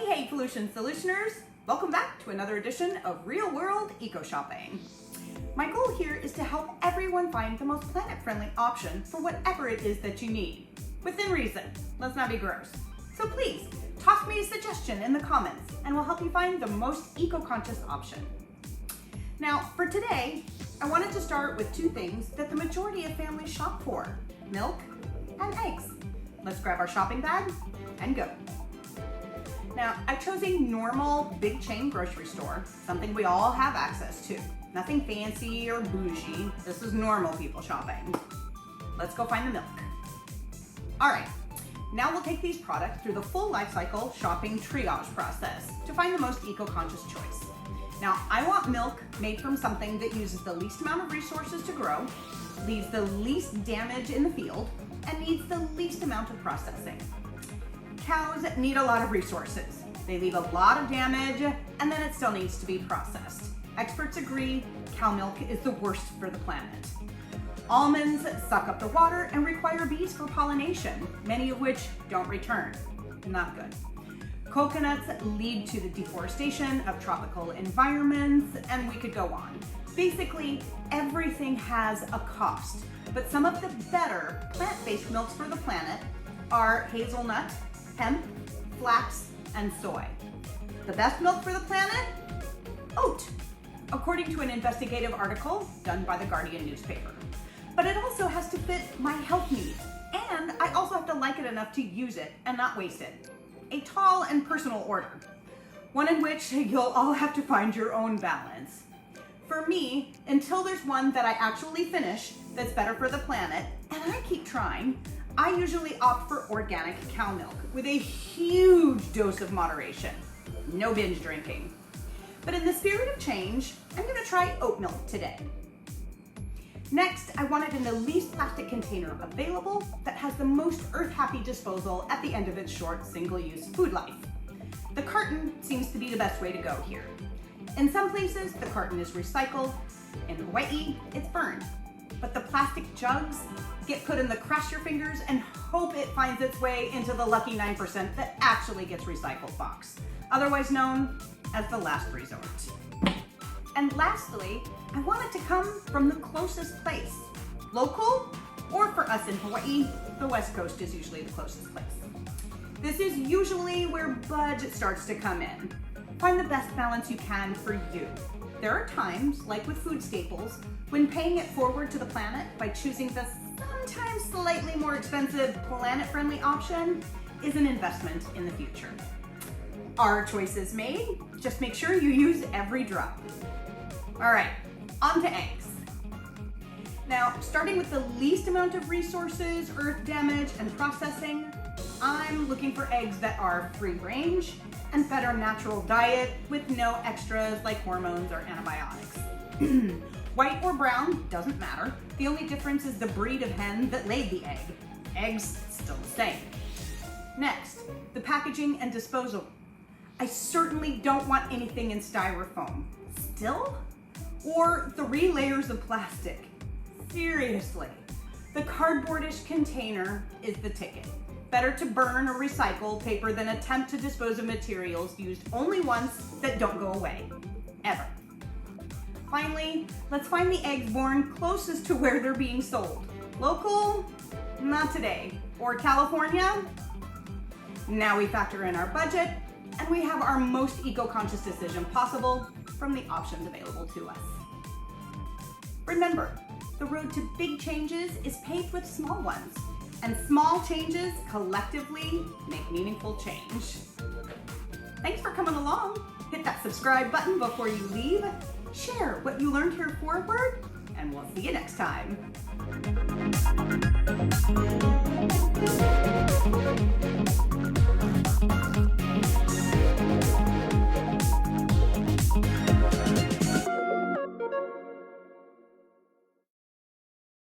Hey pollution solutioners, welcome back to another edition of Real World Eco Shopping. My goal here is to help everyone find the most planet-friendly option for whatever it is that you need. Within reason, let's not be gross. So please, toss me a suggestion in the comments and we'll help you find the most eco-conscious option. Now, for today, I wanted to start with two things that the majority of families shop for: milk and eggs. Let's grab our shopping bag and go. Now, I chose a normal big chain grocery store, something we all have access to. Nothing fancy or bougie. This is normal people shopping. Let's go find the milk. All right, now we'll take these products through the full life cycle shopping triage process to find the most eco-conscious choice. Now, I want milk made from something that uses the least amount of resources to grow, leaves the least damage in the field, and needs the least amount of processing. Cows need a lot of resources. They leave a lot of damage, and then it still needs to be processed. Experts agree cow milk is the worst for the planet. Almonds suck up the water and require bees for pollination, many of which don't return. Not good. Coconuts lead to the deforestation of tropical environments, and we could go on. Basically, everything has a cost, but some of the better plant-based milks for the planet are hazelnut, hemp, flax, and soy. The best milk for the planet? Oat, according to an investigative article done by the Guardian newspaper. But it also has to fit my health needs, and I also have to like it enough to use it and not waste it. A tall and personal order, one in which you'll all have to find your own balance. For me, until there's one that I actually finish that's better for the planet, and I keep trying, I usually opt for organic cow milk with a huge dose of moderation. No binge drinking. But in the spirit of change, I'm gonna try oat milk today. Next, I want it in the least plastic container available that has the most earth-happy disposal at the end of its short single-use food life. The carton seems to be the best way to go here. In some places, the carton is recycled. In Hawaii, it's burned. But the plastic jugs get put in the cross your fingers and hope it finds its way into the lucky 9% that actually gets recycled box, otherwise known as the last resort. And lastly, I want it to come from the closest place. Local, or for us in Hawaii, the West Coast is usually the closest place. This is usually where budget starts to come in. Find the best balance you can for you. There are times, like with food staples, when paying it forward to the planet by choosing the sometimes slightly more expensive planet-friendly option is an investment in the future. Our choices made, just make sure you use every drop. All right, on to eggs. Now, starting with the least amount of resources, earth damage, and processing, I'm looking for eggs that are free range and fed a natural diet with no extras like hormones or antibiotics. White or brown, doesn't matter. The only difference is the breed of hen that laid the egg. Eggs, still the same. Next, the packaging and disposal. I certainly don't want anything in styrofoam. Still? Or 3 layers of plastic. Seriously. The cardboardish container is the ticket. Better to burn or recycle paper than attempt to dispose of materials used only once that don't go away, ever. Finally, let's find the eggs born closest to where they're being sold. Local? Not today. Or California? Now we factor in our budget, and we have our most eco-conscious decision possible from the options available to us. Remember, the road to big changes is paved with small ones, and small changes collectively make meaningful change. Thanks for coming along. Hit that subscribe button before you leave. Share what you learned here forward, and we'll see you next time.